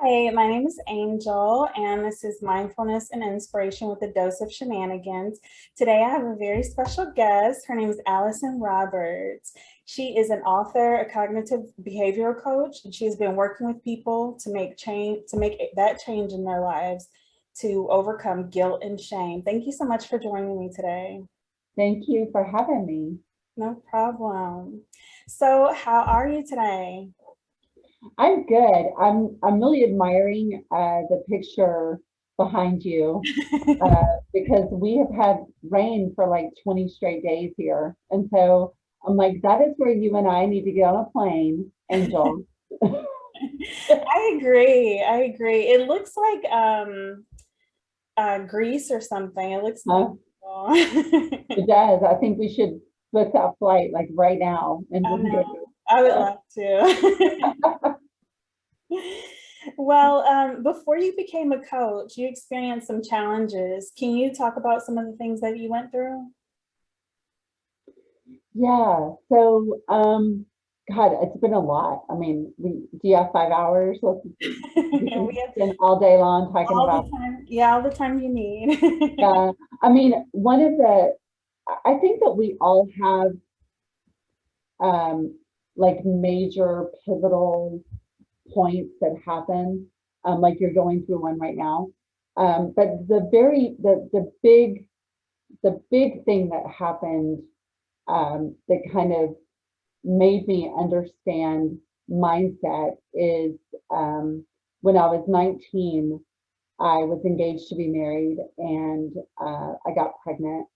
Hi, my name is Angel, and this is Mindfulness and Inspiration with a Dose of Shenanigans. Today, I have a very special guest. Her name is Allyson Roberts. She is an author, a cognitive behavioral coach, and she's been working with people to make change, to make that change in their lives to overcome guilt and shame. Thank you so much for joining me today. Thank you for having me. No problem. So, how are you today? I'm good. I'm really admiring the picture behind you because we have had rain for like 20 straight days here. And so I'm like, that is where you and I need to get on a plane, Angel. I agree. I agree. It looks like Greece or something. It looks Huh? beautiful. I It does. I think we should book that flight like right now and just know. I would go. love to. Well, before you became a coach, you experienced some challenges. Can you talk about some of the things that you went through? Yeah. So, God, it's been a lot. I mean, do you have 5 hours? We can We have spend all day long talking all about. the time. Yeah, all the time you need. Yeah, I mean, I think that we all have um, like major pivotal points that happen, like you're going through one right now. But the big thing that happened that kind of made me understand mindset is when I was 19, I was engaged to be married and I got pregnant.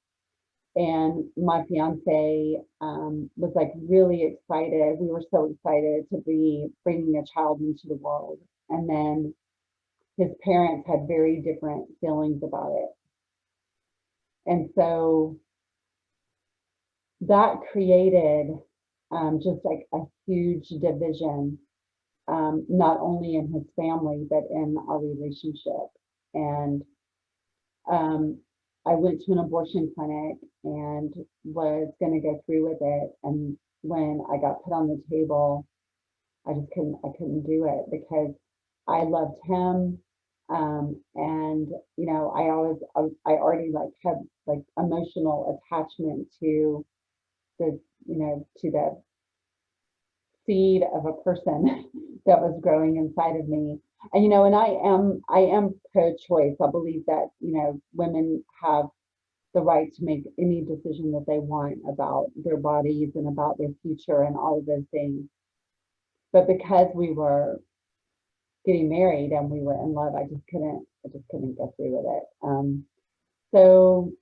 And my fiance was like really excited. We were so excited to be bringing a child into the world. And then his parents had very different feelings about it. And so that created just like a huge division, not only in his family, but in our relationship. And um, I went to an abortion clinic and was going to go through with it. And when I got put on the table, I couldn't do it because I loved him. And I already like had like emotional attachment to the seed of a person that was growing inside of me. And I am pro-choice. I believe that, women have the right to make any decision that they want about their bodies and about their future and all of those things. But because we were getting married and we were in love, I just couldn't go through with it. So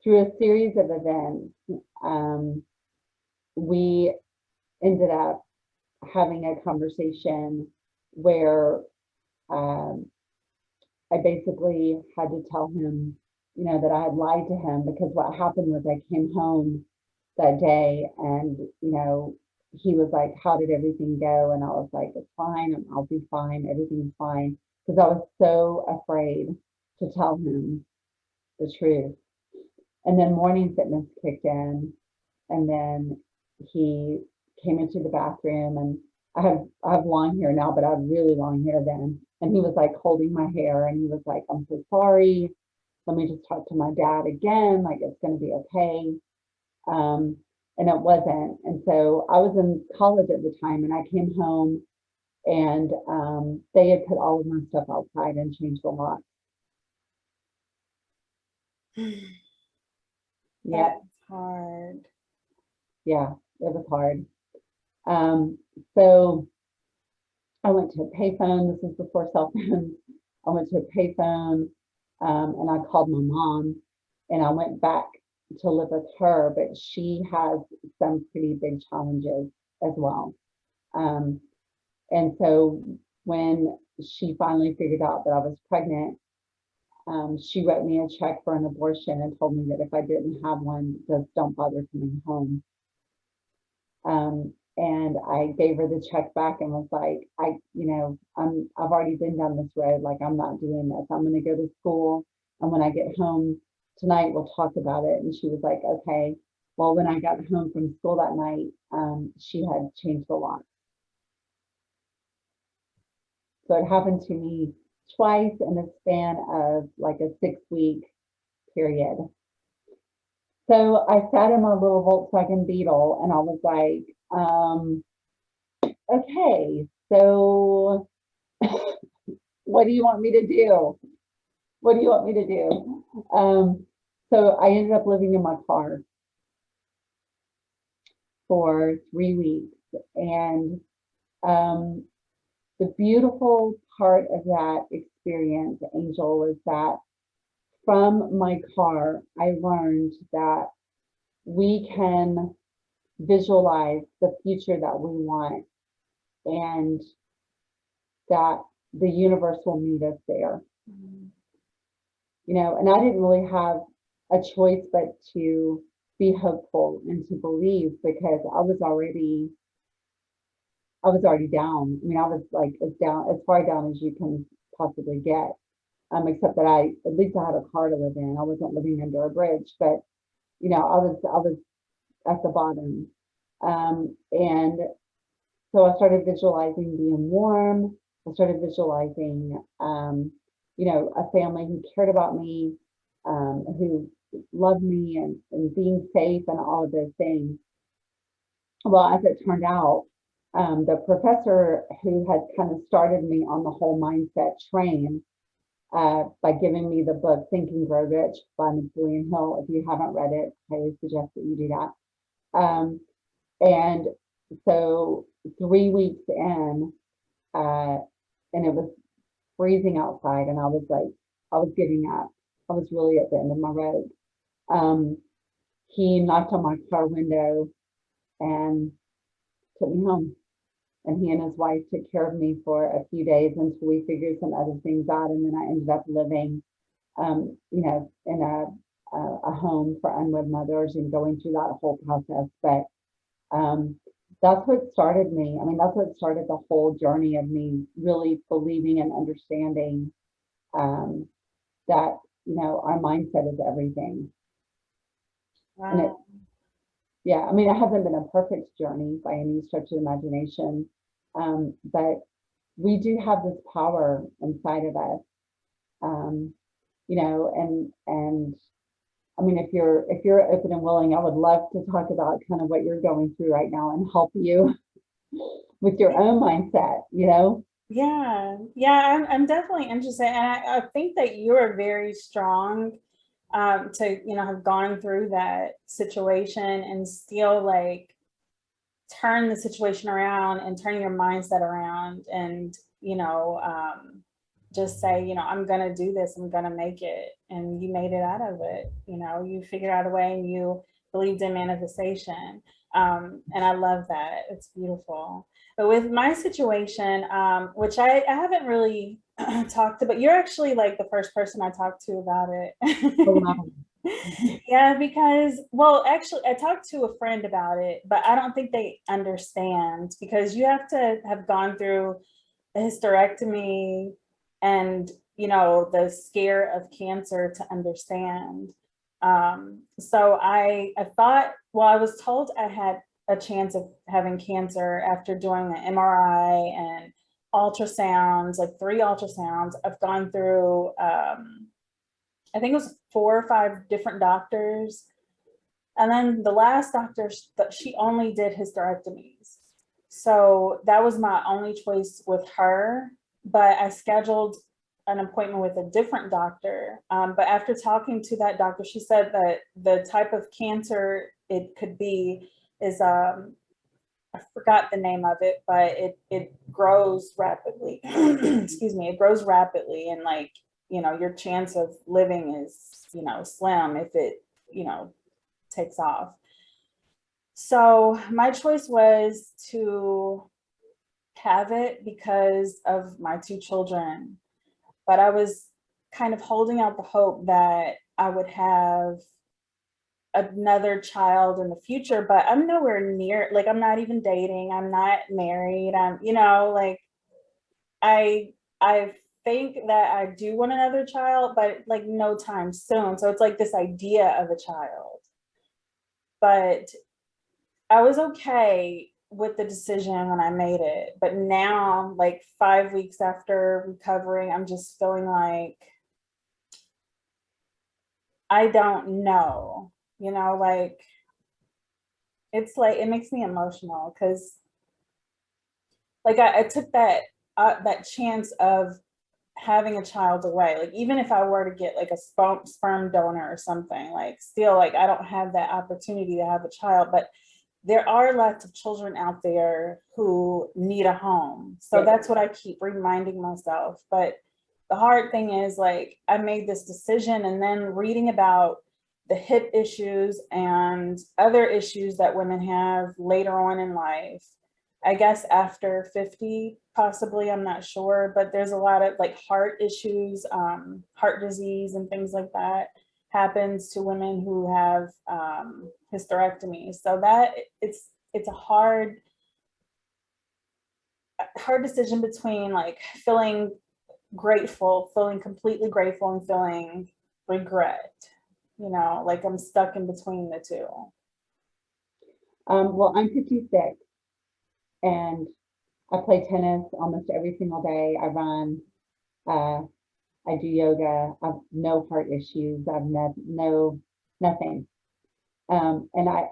through a series of events, um, we ended up having a conversation where um, I basically had to tell him, that I had lied to him because what happened was I came home that day and, he was like, how did everything go? And I was like, it's fine. I'll be fine. Everything's fine. Because I was so afraid to tell him the truth. And then morning sickness kicked in. And then he came into the bathroom and I have long hair now, but I had really long hair then. And he was like holding my hair and he was like, I'm so sorry. Let me just talk to my dad again. Like it's gonna be okay. Um, and it wasn't. And so I was in college at the time and I came home and they had put all of my stuff outside and changed the lock. That's Yep, hard. yeah, it was hard. Um, so I went to a payphone. This was before cell phones. I went to a payphone and I called my mom and I went back to live with her, but she has some pretty big challenges as well. Um, and so when she finally figured out that I was pregnant, she wrote me a check for an abortion and told me that if I didn't have one, just don't bother coming home. And I gave her the check back and was like, I've already been down this road. Like, I'm not doing this. I'm going to go to school. And when I get home tonight, we'll talk about it. And she was like, okay. Well, when I got home from school that night, she had changed the lock. So it happened to me twice in the span of like a 6-week period. So I sat in my little Volkswagen Beetle and I was like, okay, so what do you want me to do? What do you want me to do? So I ended up living in my car for 3 weeks. And um, the beautiful part of that experience, Angel, is that from my car, I learned that we can visualize the future that we want and that the universe will meet us there. And I didn't really have a choice but to be hopeful and to believe because I was already down. I mean, I was like as far down as you can possibly get. Except that at least I had a car to live in. I wasn't living under a bridge, but I was at the bottom. And so I started visualizing being warm. I started visualizing, a family who cared about me, who loved me and being safe and all of those things. Well, as it turned out, the professor who had kind of started me on the whole mindset train by giving me the book Think and Grow Rich by Napoleon Hill. If you haven't read it, I highly suggest that you do that. And so 3 weeks in, and it was freezing outside, and I was giving up. I was really at the end of my rope. He knocked on my car window and took me home. And he and his wife took care of me for a few days until we figured some other things out. And then I ended up living, in a home for unwed mothers and going through that whole process. But that's what started me. I mean, that's what started the whole journey of me really believing and understanding that, our mindset is everything. Wow. And yeah, I mean, it hasn't been a perfect journey by any stretch of the imagination, but we do have this power inside of us, and I mean, if you're open and willing, I would love to talk about kind of what you're going through right now and help you with your own mindset, Yeah, I'm definitely interested, and I think that you're very strong to have gone through that situation and still like turn the situation around and turn your mindset around and just say, I'm gonna do this, I'm gonna make it, and you made it out of it. You figured out a way and you believed in manifestation. And I love that. It's beautiful. But with my situation, which I haven't really talked about, you're actually like the first person I talked to about it. Yeah, because, well, actually, I talked to a friend about it, but I don't think they understand because you have to have gone through a hysterectomy and, the scare of cancer to understand. So I thought, well, I was told I had a chance of having cancer after doing the MRI and ultrasounds, like 3 ultrasounds. I've gone through, I think it was 4 or 5 different doctors. And then the last doctor, she only did hysterectomies. So that was my only choice with her. But I scheduled an appointment with a different doctor. But after talking to that doctor, she said that the type of cancer it could be is, I forgot the name of it, but it grows rapidly. Excuse me, it grows rapidly, and like, your chance of living is, slim if it, takes off. So my choice was to have it because of my 2 children, but I was kind of holding out the hope that I would have another child in the future, but I'm nowhere near, like, I'm not even dating, I'm not married, I'm, like, I think that I do want another child, but like no time soon. So it's like this idea of a child. But I was okay with the decision when I made it. But now, like 5 weeks after recovering, I'm just feeling like I don't know, like it's like it makes me emotional because like I took that chance of having a child away. Like even if I were to get like a sperm donor or something, like still like I don't have that opportunity to have a child, but there are lots of children out there who need a home. So Yes. that's what I keep reminding myself. But the hard thing is like I made this decision and then reading about the hip issues and other issues that women have later on in life. I guess after 50, possibly, I'm not sure, but there's a lot of like heart issues, heart disease and things like that happens to women who have hysterectomy. So that it's a hard decision between like feeling grateful, feeling completely grateful and feeling regret, like I'm stuck in between the two. Well, I'm 56 and I play tennis almost every single day. I run, uh, I do yoga. I've no heart issues. I've no nothing. And I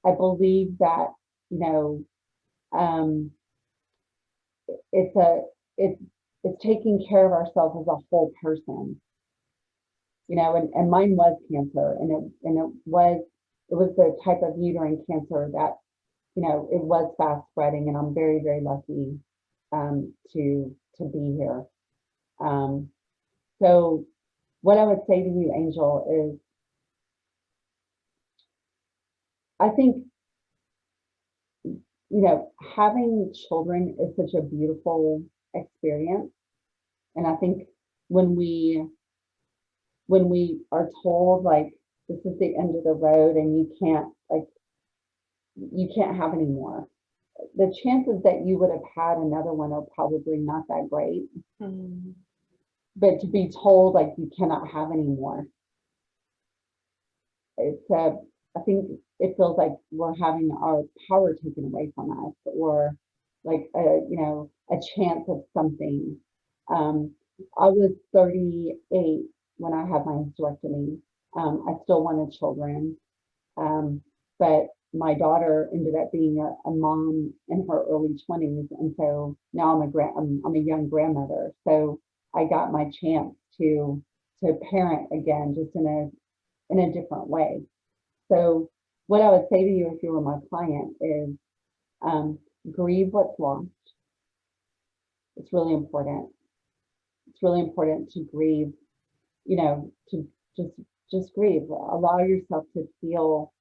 believe that, you know, um, it's a it's it's taking care of ourselves as a whole person, and mine was cancer, and it was the type of uterine cancer that, it was fast spreading, and I'm very, very lucky to be here. Um, so what I would say to you, Angel, is I think, having children is such a beautiful experience. And I think when we are told like this is the end of the road and you can't have any more, the chances that you would have had another one are probably not that great. Mm. But to be told like you cannot have any more, I think it feels like we're having our power taken away from us, or like a chance of something. Um, I was 38 when I had my hysterectomy. I still wanted children, but my daughter ended up being a mom in her early 20s, and so now I'm a young grandmother. So I got my chance to parent again, just in a different way. So what I would say to you if you were my client is, um, grieve what's lost. It's really important. It's really important to grieve, to just just grieve. Allow yourself to feel,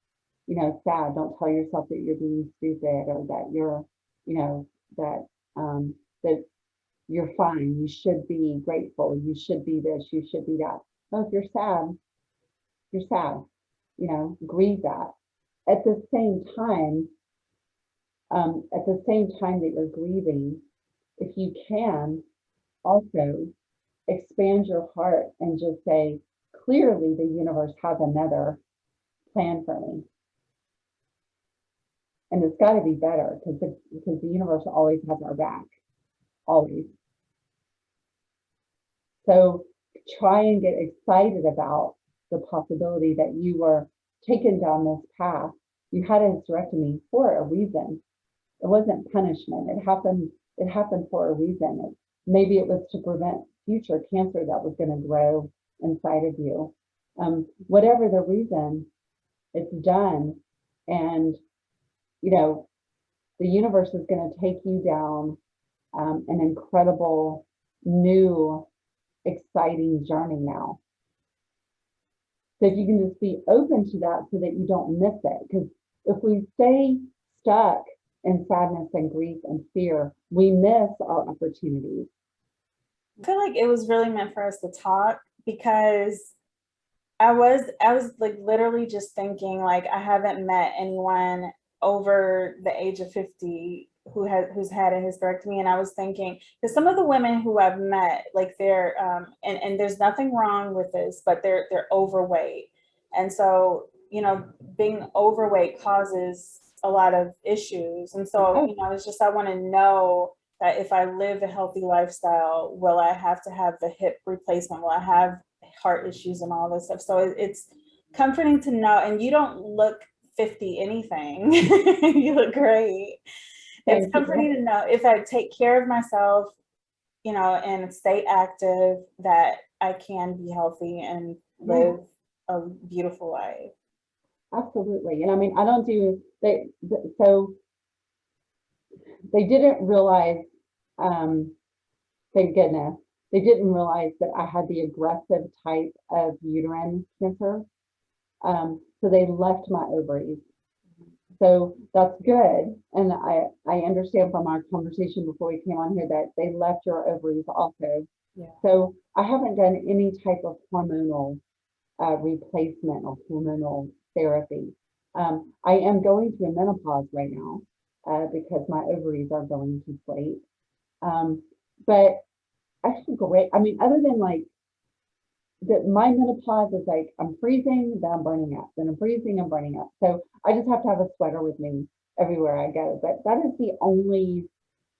sad. Don't tell yourself that you're being stupid, or that you're, you know, that that you're fine. You should be grateful. You should be this. You should be that. No, if you're sad, you're sad. Grieve that. At the same time, that you're grieving, if you can also expand your heart and just say, clearly the universe has another plan for me. And it's got to be better because the universe always has our back, always. So try and get excited about the possibility that you were taken down this path. You had a hysterectomy for a reason. It wasn't punishment. It happened. It happened for a reason. Maybe it was to prevent future cancer that was going to grow inside of you. Whatever the reason, it's done, and the universe is going to take you down an incredible, new, exciting journey now. So if you can just be open to that so that you don't miss it, because if we stay stuck in sadness and grief and fear, we miss our opportunities. I feel like it was really meant for us to talk because I was like literally just thinking like I haven't met anyone over the age of 50 who's had a hysterectomy, and I was thinking because some of the women who I've met, like they're and there's nothing wrong with this, but they're overweight, and so being overweight causes a lot of issues. And so, Oh, you know, it's just, I want to know that if I live a healthy lifestyle, will I have to have the hip replacement? Will I have heart issues and all this stuff? So it's comforting to know. And you don't look 50 anything. You look great. It's thank you. comforting to know if I take care of myself, you know, and stay active, that I can be healthy and Yeah, live a beautiful life. absolutely. And I mean, I don't do so they didn't realize, um, thank goodness, they didn't realize that I had the aggressive type of uterine cancer. So they left my ovaries. So that's good. And I understand from our conversation before we came on here that they left your ovaries also. Yeah. So I haven't done any type of hormonal replacement or hormonal therapy. I am going through menopause right now because my ovaries are going to deflate. But I feel great. I mean, other than like that, my menopause is like I'm freezing, then I'm burning up, then I'm freezing, I'm burning up. So I just have to have a sweater with me everywhere I go. But that is the only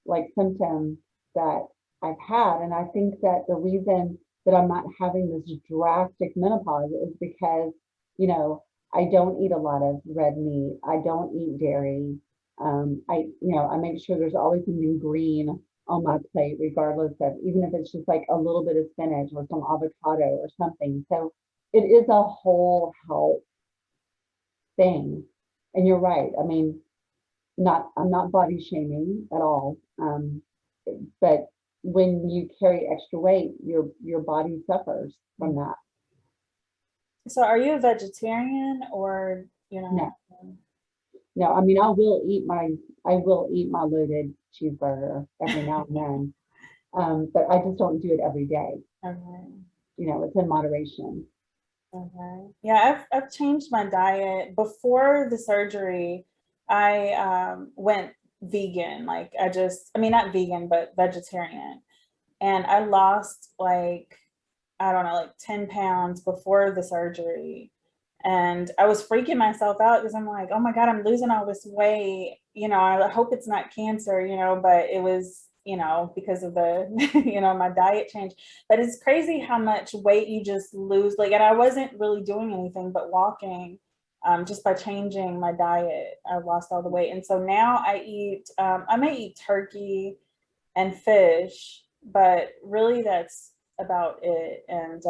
like symptom that I've had. And I think that the reason that I'm not having this drastic menopause is because, you know, I don't eat a lot of red meat. I don't eat dairy. I make sure there's always something green on my plate, regardless of even if it's just like a little bit of spinach or some avocado or something. So it is a whole health thing. And you're right. I mean, I'm not body shaming at all. But when you carry extra weight, your body suffers from that. So are you a vegetarian or, you No, know? no, I mean I will eat my loaded cheeseburger every now and then. But I just don't do it every day. Okay. You know, it's in moderation. Okay. Yeah, I've changed my diet. Before the surgery, I went vegan. Like I mean, not vegan, but vegetarian. And I lost like, I don't know, like 10 pounds before the surgery. And I was freaking myself out because I'm like, oh my God, I'm losing all this weight. You know, I hope it's not cancer, you know, but it was, you know, because of the, you know, my diet change. But it's crazy how much weight you just lose. Like, and I wasn't really doing anything but walking. Just by changing my diet, I lost all the weight. And so now I may eat turkey and fish, but really that's about it. And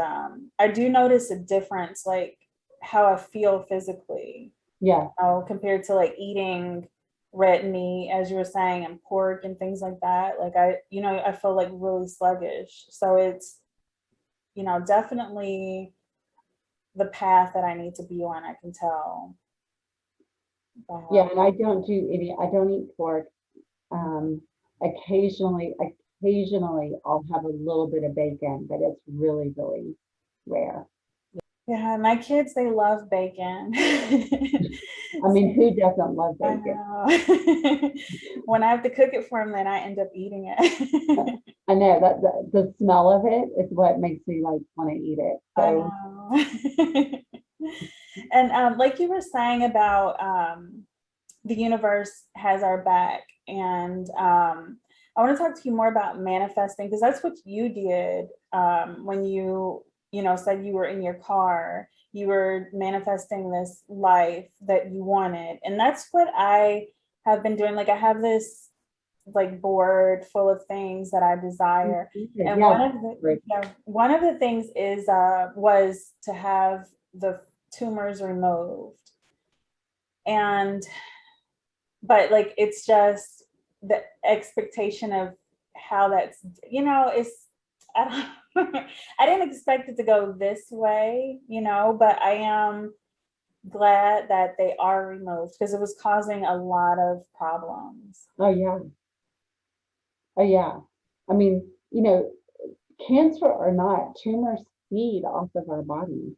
I do notice a difference, like how I feel physically, Yeah, compared to like eating red meat, as you were saying, and pork and things like that. Like I feel like really sluggish. So it's, you know, definitely the path that I need to be on, I can tell by yeah, how. and I don't eat pork. Um, occasionally I'll have a little bit of bacon, but it's really, really rare. Yeah, my kids, they love bacon. I mean, who doesn't love I bacon? know. When I have to cook it for them, then I end up eating it. I know that the smell of it is what makes me like want to eat it. I So know. And like you were saying about the universe has our back, and I want to talk to you more about manifesting, because that's what you did when you know, said you were in your car, you were manifesting this life that you wanted. And that's what I have been doing. Like I have this like board full of things that I desire. And yeah, great. one of the things is was to have the tumors removed. And but like it's just the expectation of how that's, you know, it's I don't I didn't expect it to go this way, you know, but I am glad that they are removed because it was causing a lot of problems. Oh yeah, oh yeah. I mean, you know, cancer or not, tumors feed off of our bodies.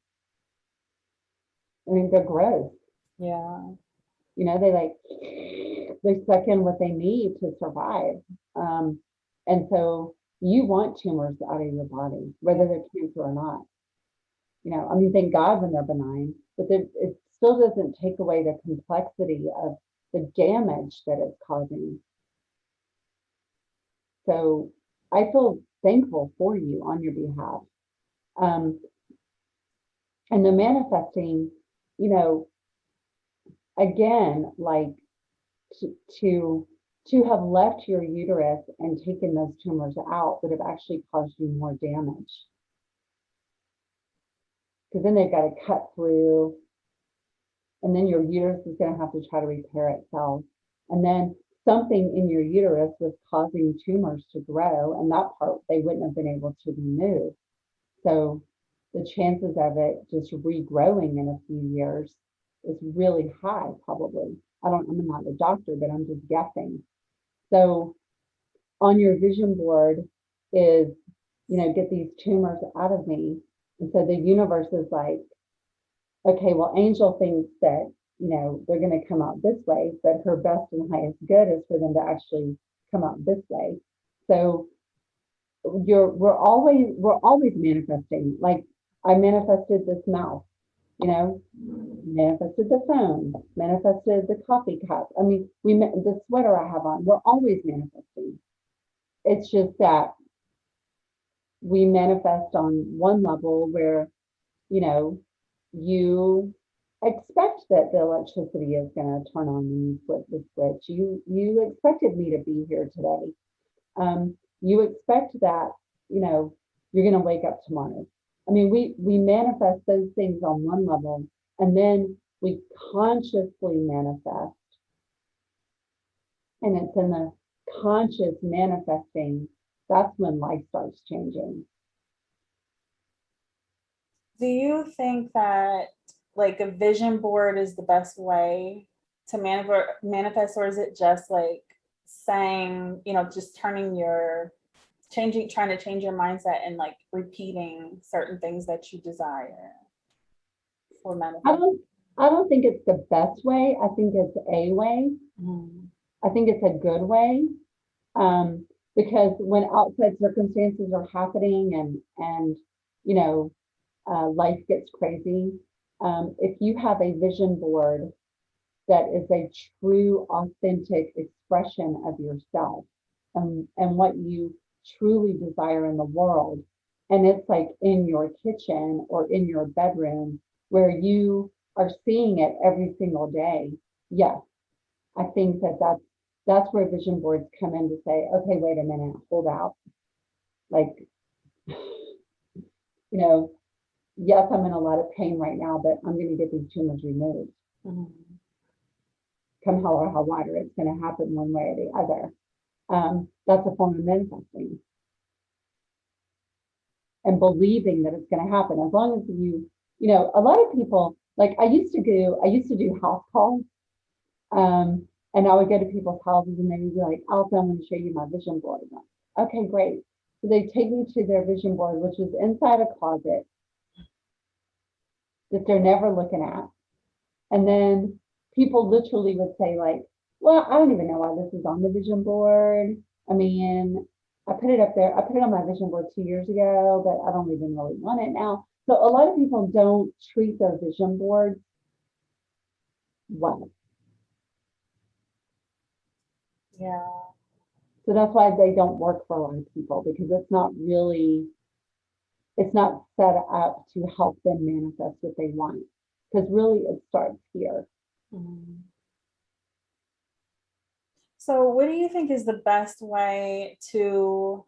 I mean, they're gross. Yeah. You know, they suck in what they need to survive. Um, and so you want tumors out of your body, whether they're cancer or not. You know, I mean, thank God when they're benign, but it still doesn't take away the complexity of the damage that it's causing. So I feel thankful for you on your behalf. Um, and the manifesting, you know, again, like to, to to have left your uterus and taken those tumors out would have actually caused you more damage. Because then they've got to cut through, and then your uterus is going to have to try to repair itself. And then something in your uterus was causing tumors to grow, and that part they wouldn't have been able to remove. So the chances of it just regrowing in a few years is really high, probably. I'm not a doctor, but I'm just guessing. So on your vision board is, get these tumors out of me. And so the universe is like, okay, well, Angel thinks that, they're going to come out this way, but her best and highest good is for them to actually come out this way. So we're always manifesting. Like I manifested this mouth, manifested the phone, manifested the coffee cup. I mean, the sweater I have on, we're always manifesting. It's just that we manifest on one level where, you expect that the electricity is going to turn on when you flip the switch. You expected me to be here today. You expect that, you're going to wake up tomorrow. I mean, we manifest those things on one level, and then we consciously manifest. And it's in the conscious manifesting, that's when life starts changing. Do you think that like a vision board is the best way to manifest, or is it just like saying, just trying to change your mindset and like repeating certain things that you desire for manifesting? I don't think it's the best way. I think it's a way. Mm-hmm. I think it's a good way. Because when outside circumstances are happening and life gets crazy, if you have a vision board that is a true, authentic expression of yourself and what you truly desire in the world, and it's like in your kitchen or in your bedroom where you are seeing it every single day, yes, I think that's where vision boards come in to say, okay, wait a minute, hold out. Like, yes, I'm in a lot of pain right now, but I'm going to get these tumors removed. Mm-hmm. Come hell or high water, it's going to happen one way or the other. That's a form of manifesting and believing that it's going to happen. As long as a lot of people, like I used to do house calls. And I would go to people's houses and they would be like, Allison, I'm going to show you my vision board. Like, okay, great. So they take me to their vision board, which is inside a closet that they're never looking at. And then people literally would say like, well, I don't even know why this is on the vision board. I mean, I put it up there. I put it on my vision board 2 years ago, but I don't even really want it now. So a lot of people don't treat their vision boards well. Yeah. So that's why they don't work for a lot of people, because it's not set up to help them manifest what they want. Because really it starts here. Mm-hmm. So what do you think is the best way to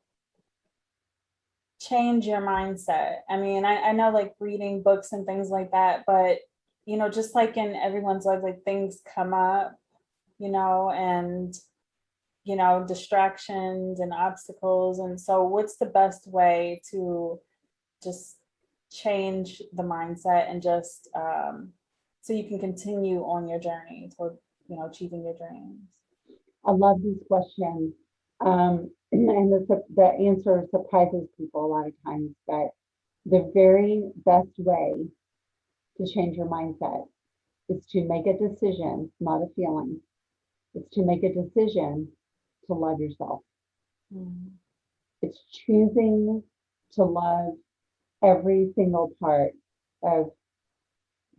change your mindset? I mean, I know like reading books and things like that, but just like in everyone's life, like things come up, and distractions and obstacles. And so what's the best way to just change the mindset and just so you can continue on your journey toward, achieving your dreams? I love this question. And the answer surprises people a lot of times, but the very best way to change your mindset is to make a decision, not a feeling. It's to make a decision to love yourself. Mm-hmm. It's choosing to love every single part of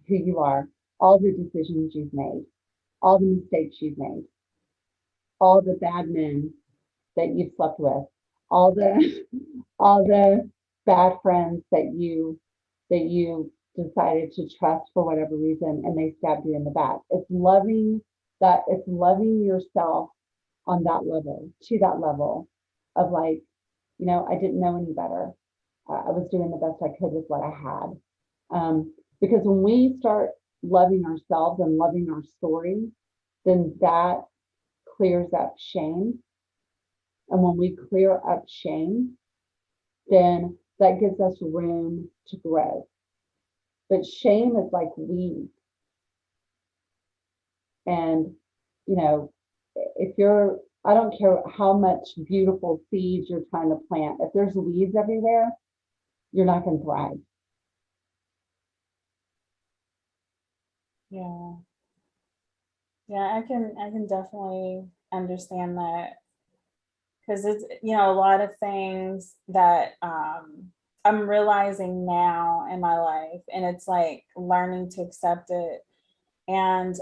who you are, all the decisions you've made, all the mistakes you've made, all the bad men that you've slept with, all the all the bad friends that you decided to trust for whatever reason and they stabbed you in the back. It's loving yourself on that level, to that level of like, I didn't know any better. I was doing the best I could with what I had. Because when we start loving ourselves and loving our story, then that clears up shame. And when we clear up shame, then that gives us room to grow. But shame is like weeds. And, if I don't care how much beautiful seeds you're trying to plant, if there's weeds everywhere, you're not going to thrive. Yeah. Yeah, I can definitely understand that, because it's, a lot of things that I'm realizing now in my life, and it's like learning to accept it. And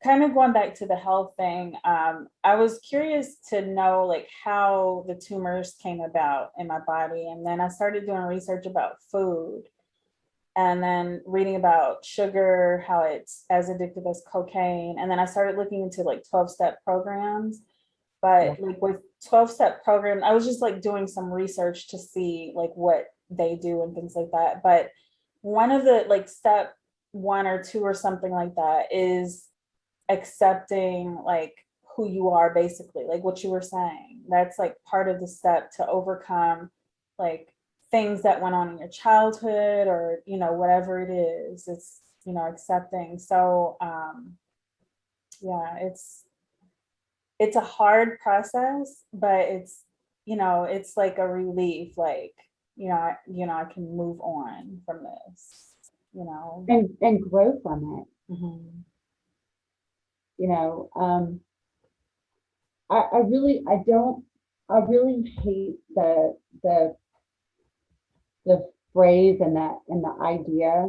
kind of going back to the health thing, I was curious to know like how the tumors came about in my body. And then I started doing research about food, and then reading about sugar, how it's as addictive as cocaine. And then I started looking into like 12-step programs. Yeah. But like with 12-step program, I was just like doing some research to see like what they do and things like that. But one of the like step 1 or 2 or something like that is accepting like who you are, basically, like what you were saying. That's like part of the step to overcome like things that went on in your childhood, or whatever it is. It's accepting. So yeah, it's a hard process, but it's like a relief, like I can move on from this. And grow from it. Mhm. I really hate the the phrase and the idea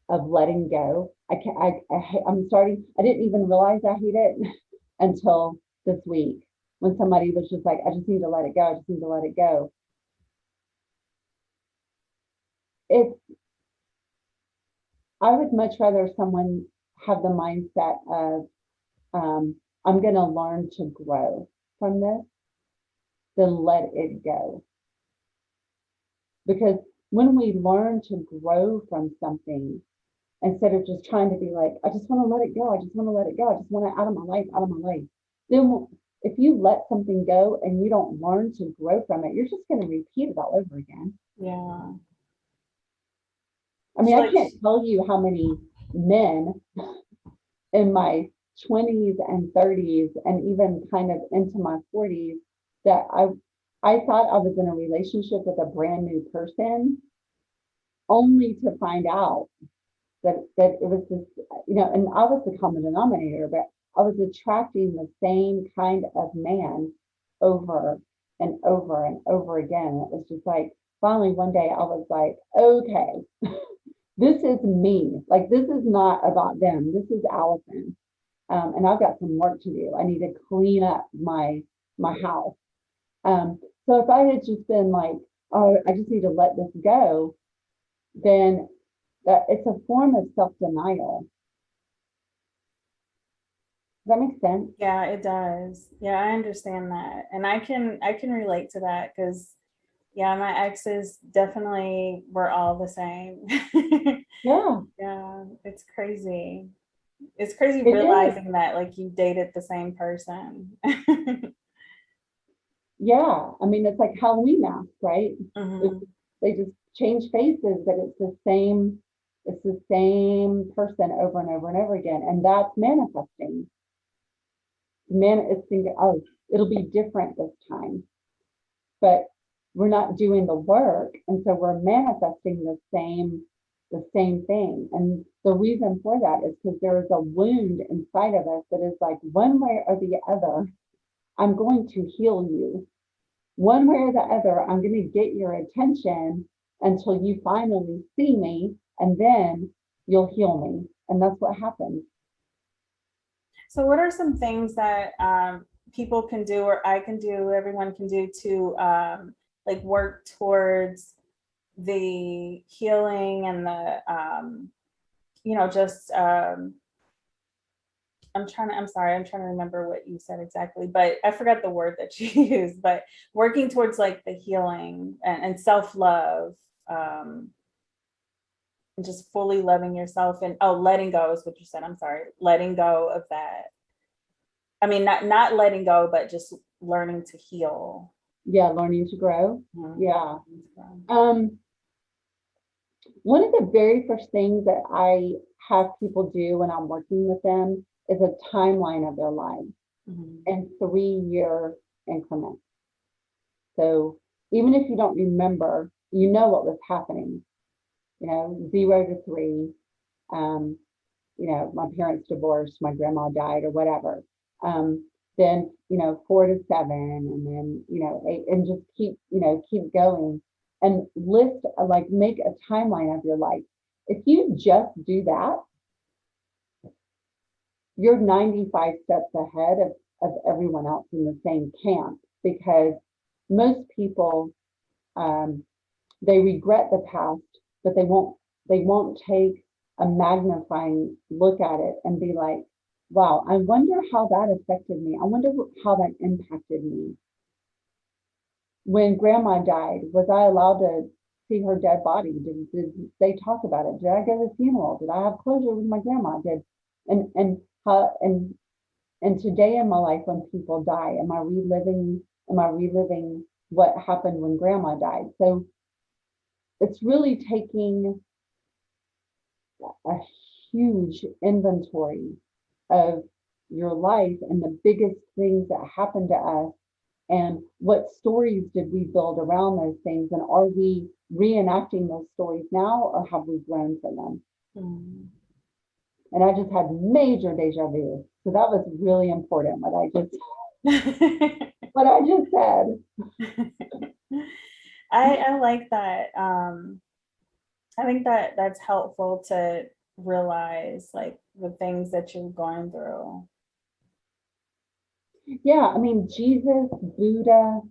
of letting go. I can't I'm starting, I didn't even realize I hate it until this week when somebody was just like, I just need to let it go. I just need to let it go. It's I would much rather someone have the mindset of I'm going to learn to grow from this than let it go. Because when we learn to grow from something, instead of just trying to be like, I just want to let it go, I just want to let it go, I just want it out of my life, out of my life. Then if you let something go and you don't learn to grow from it, you're just going to repeat it all over again. Yeah. I mean, I can't tell you how many men in my 20s and 30s and even kind of into my 40s that I thought I was in a relationship with a brand new person, only to find out that it was this, and I was the common denominator, but I was attracting the same kind of man over and over and over again. It was just like, finally one day I was like, okay, this is me. Like, this is not about them. This is Allison. And I've got some work to do. I need to clean up my house. So if I had just been like, oh, I just need to let this go, then it's a form of self-denial. Does that make sense? Yeah, it does. Yeah, I understand that. And I can relate to that, because yeah, my exes definitely were all the same. Yeah, Yeah, it's crazy. It's crazy it is. realizing that like you dated the same person. Yeah. I mean, it's like Halloween masks, right? It's, Mhm. they just change faces, but it's the same person over and over and over again. And that's manifesting. It's thinking, oh, it'll be different this time. But we're not doing the work, and so we're manifesting the same thing. And the reason for that is because there is a wound inside of us that is like, one way or the other, I'm going to heal you. One way or the other, I'm going to get your attention until you finally see me, and then you'll heal me. And that's what happens. So what are some things that people can do, or I can do, everyone can do to like work towards the healing and the just I'm sorry, I'm trying to remember what you said exactly, but I forgot the word that you used, but working towards like the healing and self-love, and just fully loving yourself, and letting go is what you said. I'm sorry, letting go of that. I mean, not letting go, but just learning to heal. Yeah, learning to grow. Mhm. Yeah. One of the very first things that I have people do when I'm working with them is a timeline of their lives Mhm. in 3-year increments. So even if you don't remember, you know what was happening, 0 to 3. My parents divorced, my grandma died, or whatever. Then 4 to 7, and then 8, and just keep going, and list, like, make a timeline of your life. If you just do that, you're 95 steps ahead of everyone else in the same camp, because most people, um, they regret the past, but they won't take a magnifying look at it and be like, wow, I wonder how that affected me. I wonder how that impacted me. When grandma died, was I allowed to see her dead body? Did they talk about it? Did I go to the funeral? Did I have closure with my grandma? And today in my life, when people die, am I reliving what happened when grandma died? So it's really taking a huge inventory of your life and the biggest things that happened to us, and what stories did we build around those things, and are we reenacting those stories now, or have we grown from them? Mhm. And I just had major deja vu, so that was really important, what I just said. I like that. I think that that's helpful to realize, like, the things that you're going through. Yeah, I mean, Jesus, Buddha,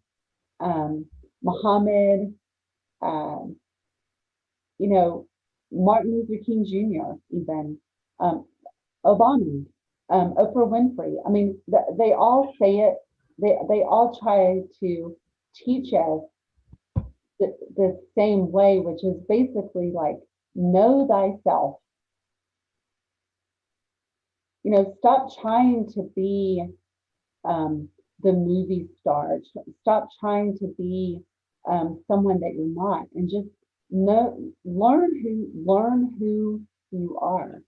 Muhammad, um, you know, Martin Luther King Jr., even, um, Obama, Oprah Winfrey. I mean, they all say it. They all try to teach us the same way, which is basically like, know thyself. Stop trying to be, um, the movie star. Stop trying to be, someone that you're not, and just learn who you are,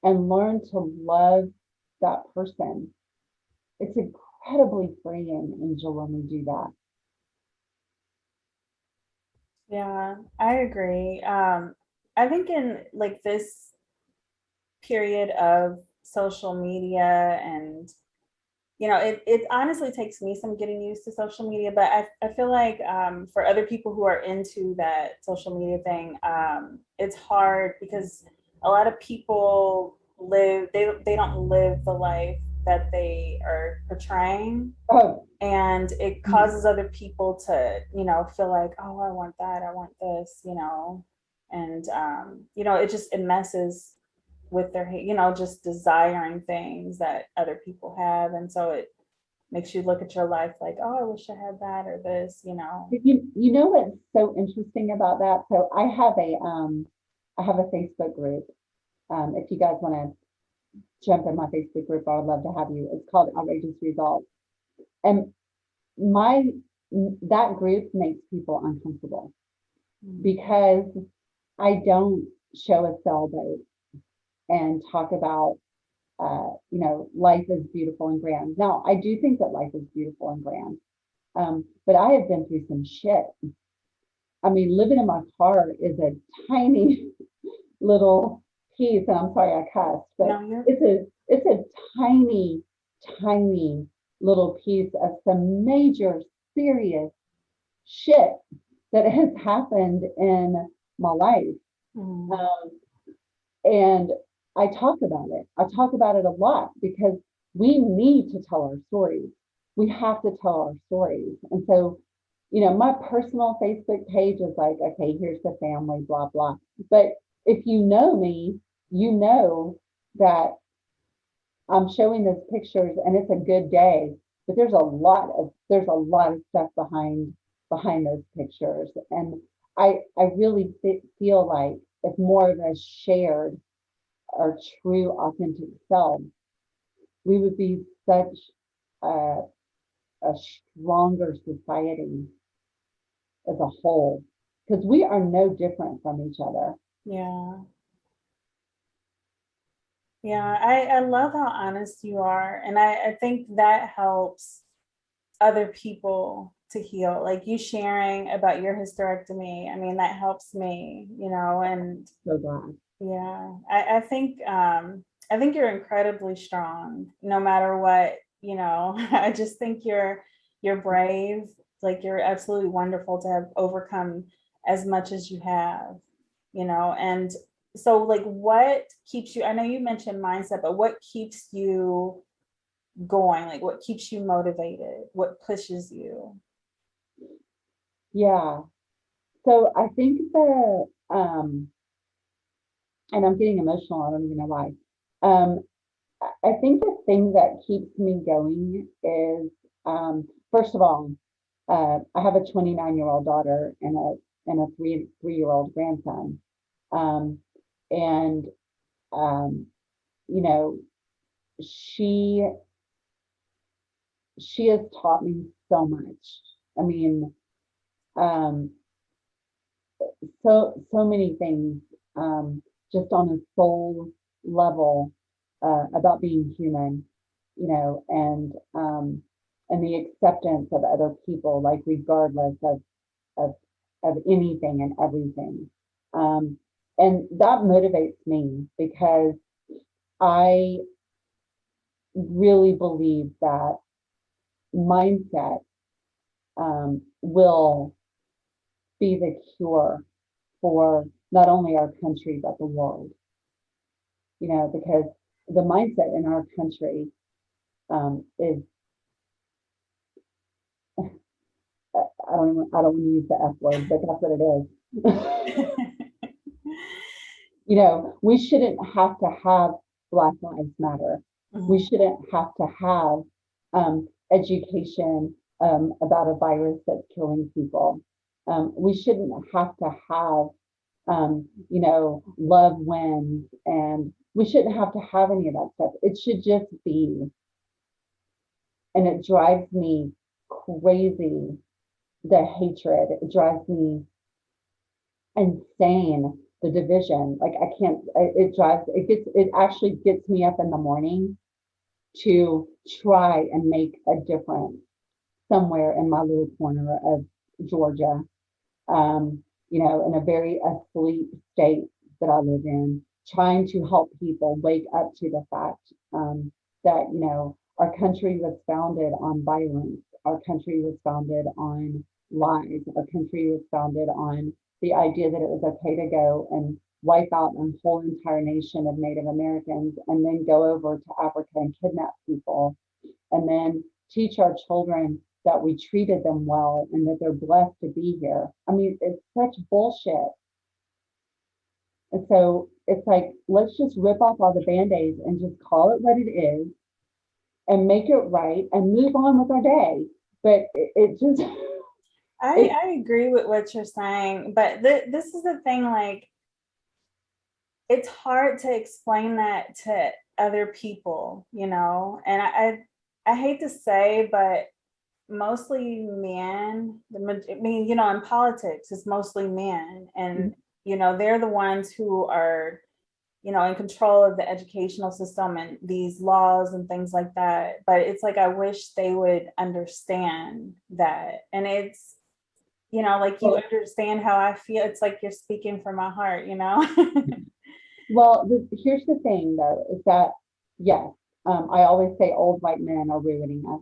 and learn to love that person. It's incredibly freeing, Angel, when we do that. Yeah, I agree. I think in like this period of social media, and it honestly takes me some getting used to social media, but I feel like for other people who are into that social media thing, it's hard because a lot of people they don't live the life that they are portraying, Oh, and it causes other people to feel like, oh, I want that, I want this, and it messes with their just desiring things that other people have, and so it makes you look at your life like, oh, I wish I had that or this. you know what's so interesting about that? So I have a Facebook group. If you guys want to jump in my Facebook group, I would love to have you. It's called Outrageous Results. And my that group makes people uncomfortable, because I don't show a sailboat and talk about, life is beautiful and grand. Now, I do think that life is beautiful and grand, but I have been through some shit. I mean, living in my car is a tiny little piece, and I'm sorry I cussed, but No, you're it's a tiny, tiny little piece of some major serious shit that has happened in my life. mm, Um, and I talk about it. I talk about it a lot, because we need to tell our stories. We have to tell our stories. And so, my personal Facebook page is like, okay, here's the family, blah, blah. But if you know me, you know that I'm showing those pictures and it's a good day, but there's a lot of stuff behind those pictures. And I really feel like if more of us shared our true authentic selves, we would be such a, a stronger society as a whole, because we are no different from each other. Yeah. Yeah. I love how honest you are. And I think that helps other people to heal. Like you sharing about your hysterectomy. I mean, that helps me, and So glad. yeah, I think you're incredibly strong, no matter what, I just think you're brave, like you're absolutely wonderful to have overcome as much as you have, and so like what keeps you, I know you mentioned mindset, but what keeps you going? Like what keeps you motivated? What pushes you? Yeah. So I think and I'm getting emotional, I don't even know why. Um, I think the thing that keeps me going is, first of all, I have a 29-year-old daughter and a three-year-old grandson. Um, and um, you know, she she has taught me so much. I mean, um, so many things, just on a soul level, about being human, and the acceptance of other people, like regardless of of anything and everything. Um, and that motivates me because I really believe that mindset, will be the cure for not only our country but the world. Because the mindset in our country, is, I don't want to use the F word, but that's what it is. We shouldn't have to have Black Lives Matter. We Mhm. shouldn't have to have, education, about a virus that's killing people. We shouldn't have to have, love wins, and we shouldn't have to have any of that stuff. It should just be. And it drives me crazy, the hatred. It drives me insane, the division. Like I can't, it actually gets me up in the morning to try and make a difference somewhere in my little corner of Georgia, in a very asleep state that I live in, trying to help people wake up to the fact, that, our country was founded on violence. Our country was founded on lies. Our country was founded on the idea that it was okay to go and wipe out a whole entire nation of Native Americans and then go over to Africa and kidnap people and then teach our children that we treated them well and that they're blessed to be here. I mean, it's such bullshit. And so it's like, let's just rip off all the band-aids and just call it what it is and make it right and move on with our day. But it just, it, I agree with what you're saying, but this is the thing, like it's hard to explain that to other people, and I hate to say, but mostly men, I mean, in politics, it's mostly men, and they're the ones who are, in control of the educational system and these laws and things like that. But it's like I wish they would understand that, and it's, like you well, understand how I feel. It's like you're speaking from my heart. here's the thing though, is that, yes, I always say old white men are ruining us.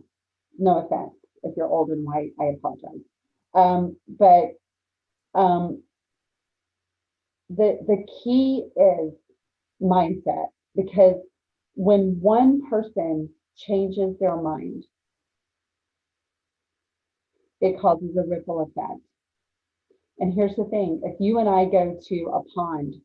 No offense. If you're old and white, I apologize. But um, the key is mindset, because when one person changes their mind, it causes a ripple effect. And here's the thing, if you and I go to a pond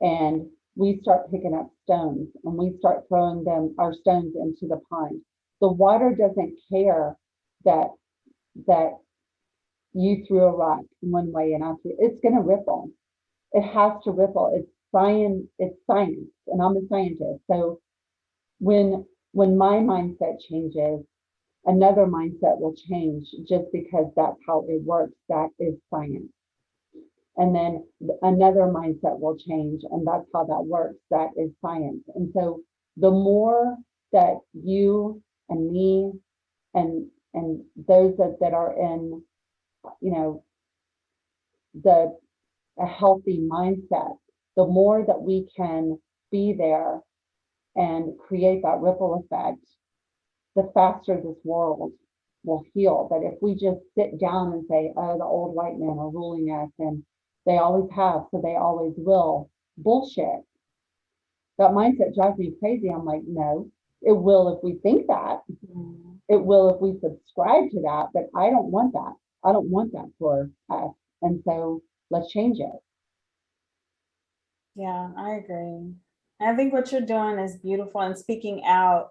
and we start picking up stones and we start throwing our stones into the pond, the water doesn't care that you threw a rock one way and I threw, it's going to ripple. It has to ripple. It's science, and I'm a scientist. So when my mindset changes, another mindset will change just because that's how it works. That is science. And then another mindset will change, and that's how that works. That is science. And so the more that you and me and those that are in, you know, a healthy mindset, the more that we can be there and create that ripple effect, the faster this world will heal. But if we just sit down and say, oh, the old white men are ruling us and they always have, so they always will, bullshit. That mindset drives me crazy. I'm like, no, it will if we think that. It will if we subscribe to that, but I don't want that. I don't want that for us. And so let's change it. Yeah, I agree. I think what you're doing is beautiful and speaking out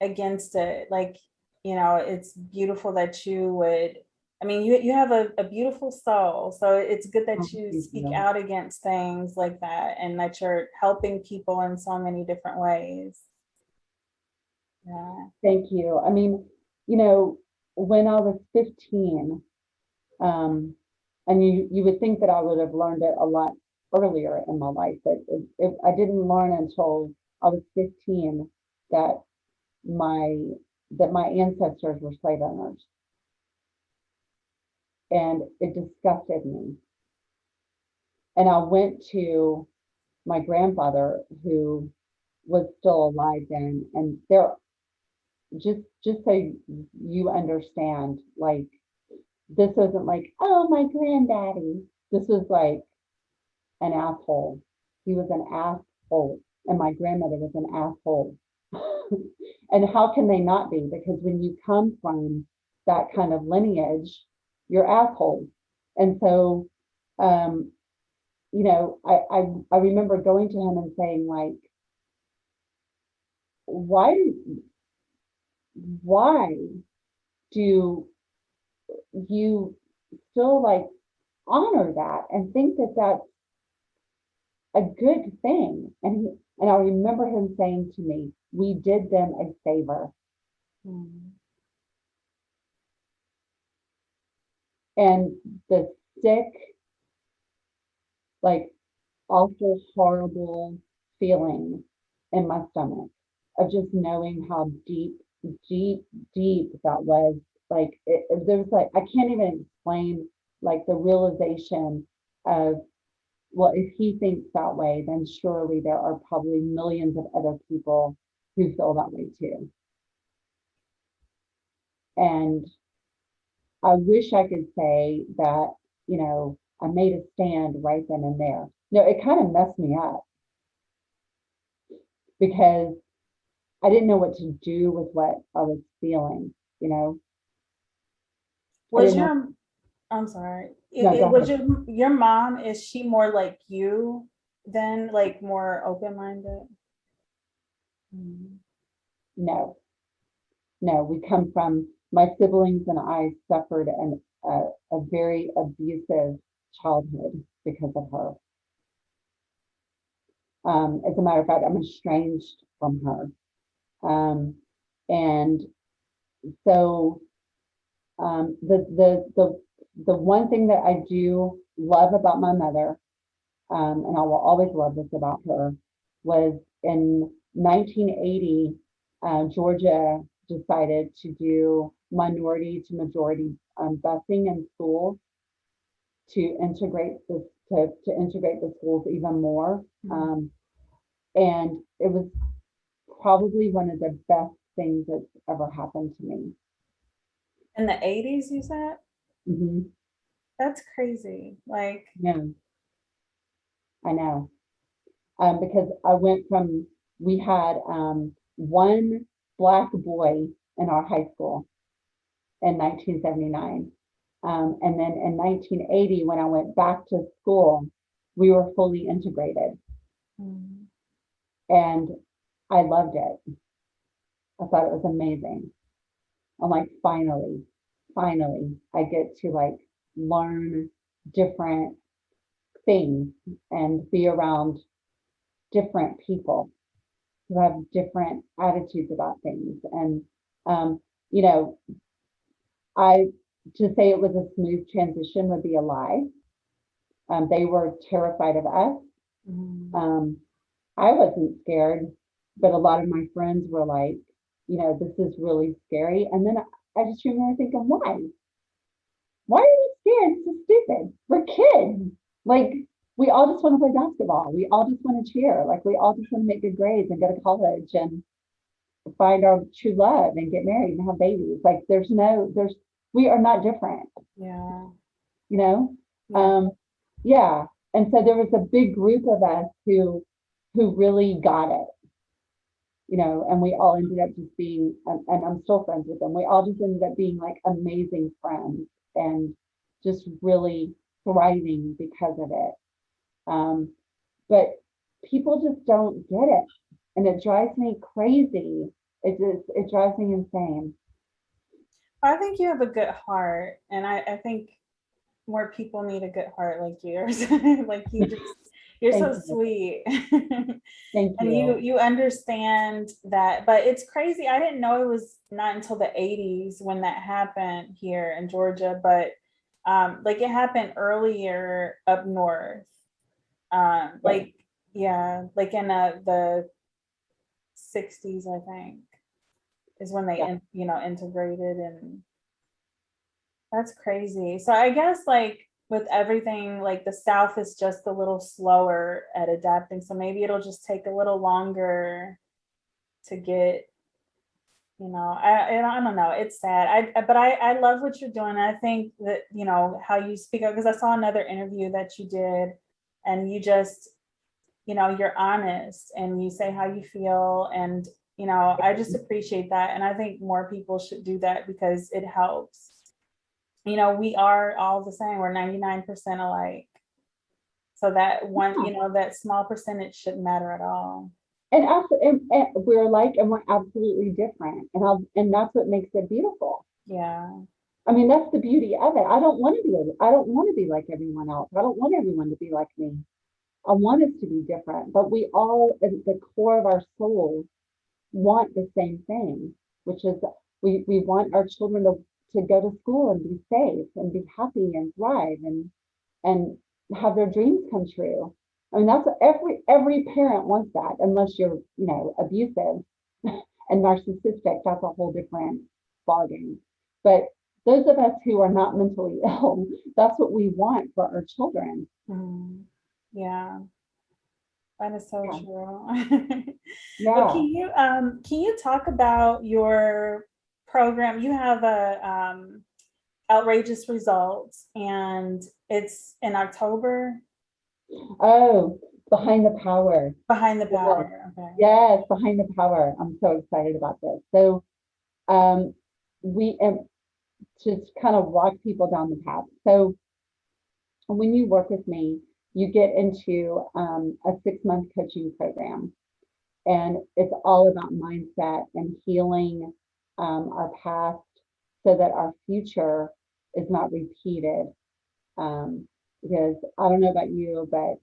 against it. Like, it's beautiful that you would, I mean, you have a beautiful soul. So it's good that you speak out against things like that and that you're helping people in so many different ways. Yeah. Thank you. I mean, when I was 15, and you would think that I would have learned it a lot earlier in my life, but I didn't learn until I was 15 that my ancestors were slave owners, and it disgusted me. And I went to my grandfather, who was still alive then, and there, just so you understand, like, this wasn't like, oh, my granddaddy. This was like an asshole. He was an asshole, and my grandmother was an asshole. And how can they not be? Because when you come from that kind of lineage, you're assholes. And so, I remember going to him and saying, like, why why do you still, like, honor that and think that that's a good thing? And I remember him saying to me, we did them a favor. And the sick, like, awful, horrible feeling in my stomach of just knowing how deep, deep, deep that was. Like, there was, like, I can't even explain, like, the realization of, well, if he thinks that way, then surely there are probably millions of other people who feel that way too. And I wish I could say that, I made a stand right then and there. No, it kind of messed me up because I didn't know what to do with what I was feeling, Was your, I'm sorry. Was your mom, is she more like you than, like, more open-minded? No, we come from, my siblings and I suffered a very abusive childhood because of her. As a matter of fact, I'm estranged from her. And so, the one thing that I do love about my mother, and I will always love this about her, was in 1980, Georgia decided to do minority to majority busing in schools to integrate the schools even more. And it was probably one of the best things that's ever happened to me. In the 80s, you said? Mm-hmm. That's crazy. Like, Yeah, I know. Because we had one Black boy in our high school in 1979. And then in 1980, when I went back to school, we were fully integrated. Mm. And I loved it. I thought it was amazing. I'm like, finally, I get to like learn different things and be around different people who have different attitudes about things. And, um, you know, I to say it was a smooth transition would be a lie. They were terrified of us. Mm. Um, I wasn't scared, but a lot of my friends were like, this is really scary. And then I just remember thinking, why? Why are we scared? This is stupid. We're kids. Like, we all just want to play basketball. We all just want to cheer. Like, we all just want to make good grades and go to college and find our true love and get married and have babies. Like, we are not different, Yeah. you know? Yeah. Um, yeah. And so there was a big group of us who really got it, and we all ended up just being, and I'm still friends with them. We all just ended up being like amazing friends and just really thriving because of it. Um, but people just don't get it. And it drives me crazy. It drives me insane. I think you have a good heart, and I think more people need a good heart like yours. Like you're Thank so you. sweet. Thank And you you. you understand that, but it's crazy. I didn't know it was not until the 80s when that happened here in Georgia, but like it happened earlier up north. Yeah. Like yeah, like in the 60s, I think, is when they Yeah. integrated, and that's crazy. So I guess like with everything, like the South is just a little slower at adapting. So maybe it'll just take a little longer to get, I don't know. It's sad. But I love what you're doing. I think that, how you speak up, because I saw another interview that you did, and you just, you're honest and you say how you feel. And, I just appreciate that. And I think more people should do that because it helps. We are all the same. We're 99% alike. So that one, Yeah. that small percentage shouldn't matter at all. And we're alike and we're absolutely different. And that's what makes it beautiful. Yeah. I mean, that's the beauty of it. I don't want to be like everyone else. I don't want everyone to be like me. I want us to be different, but we all, at the core of our souls, want the same thing, which is we want our children to go to school and be safe and be happy and thrive and have their dreams come true. I mean, that's every parent wants that, unless you're, abusive and narcissistic. That's a whole different ballgame. But those of us who are not mentally ill, that's what we want for our children. Mm. Yeah. That is so Yeah. true. Well, Yeah. can you talk about your program? You have a outrageous results, and it's in October. Oh, behind the power. Behind the Yes. power. Okay. Yes, behind the power. I'm so excited about this. So, um, we just kind of walk people down the path. So, when you work with me, you get into a 6-month coaching program, and it's all about mindset and healing our past so that our future is not repeated. Um, because I don't know about you, but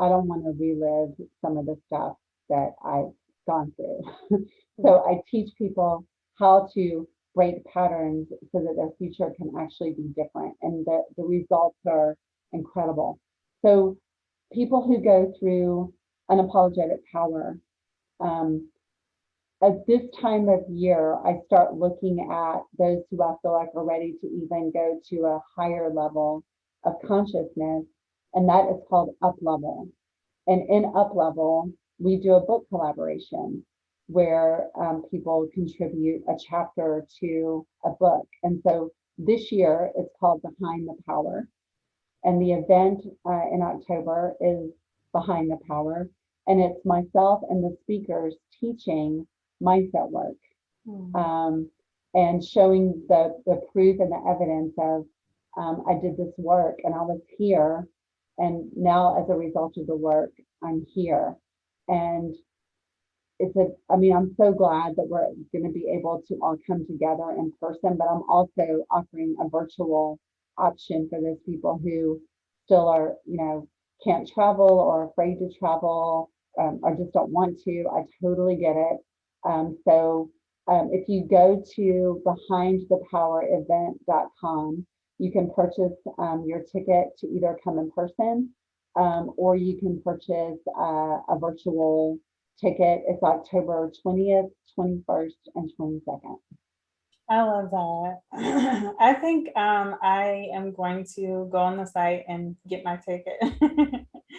I don't want to relive some of the stuff that I've gone through. So I teach people how to break patterns so that their future can actually be different, and the results are incredible. So people who go through unapologetic power, um, at this time of year, I start looking at those who I feel like are ready to even go to a higher level of consciousness, and that is called up level. And in Up Level, we do a book collaboration where people contribute a chapter to a book. And so this year it's called Behind the Power. And the event in October is Behind the Power. And it's myself and the speakers teaching mindset work. and showing the proof and the evidence of I did this work and I was here, and now as a result of the work, I'm here. And I mean, I'm so glad that we're going to be able to all come together in person, but I'm also offering a virtual option for those people who still are, can't travel or afraid to travel, or just don't want to. I totally get it. So if you go to behindthepowerevent.com, you can purchase your ticket to either come in person, or you can purchase a virtual ticket. It's October 20th, 21st, and 22nd. I love that. I think I am going to go on the site and get my ticket.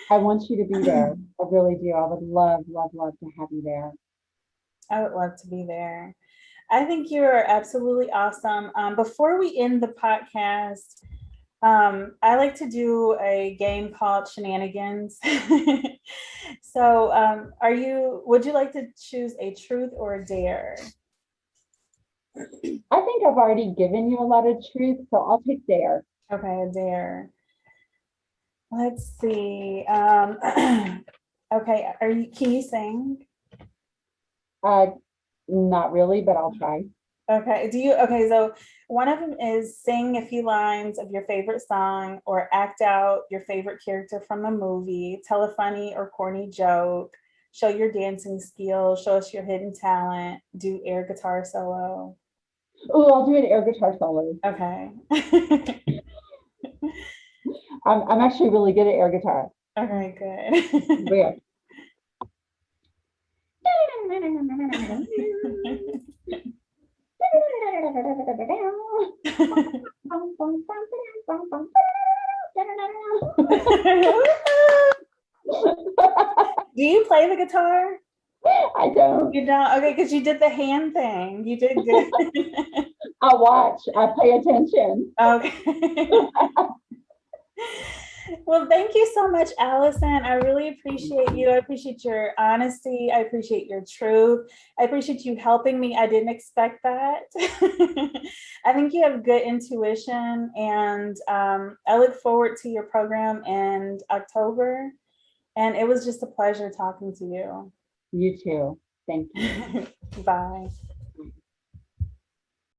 I want you to be there. I really do. I would love, love, love to have you there. I would love to be there. I think you're absolutely awesome. Before we end the podcast, I like to do a game called Shenanigans. So would you like to choose a truth or a dare? I think I've already given you a lot of truth, so I'll take dare. Okay, a dare. Let's see. Okay, can you sing? Not really, but I'll try. Okay, so one of them is sing a few lines of your favorite song or act out your favorite character from a movie, tell a funny or corny joke, show your dancing skills, show us your hidden talent, do air guitar solo. Oh, I'll do an air guitar solo. Okay. I'm actually really good at air guitar. Okay, good. Weird. Do you play the guitar? I don't. You don't? Okay, because you did the hand thing. You did good. I watch. I pay attention. Okay. Well, thank you so much, Allison. I really appreciate you. I appreciate your honesty. I appreciate your truth. I appreciate you helping me. I didn't expect that. I think you have good intuition, and I look forward to your program in October. And it was just a pleasure talking to you. You too. Thank you. Bye.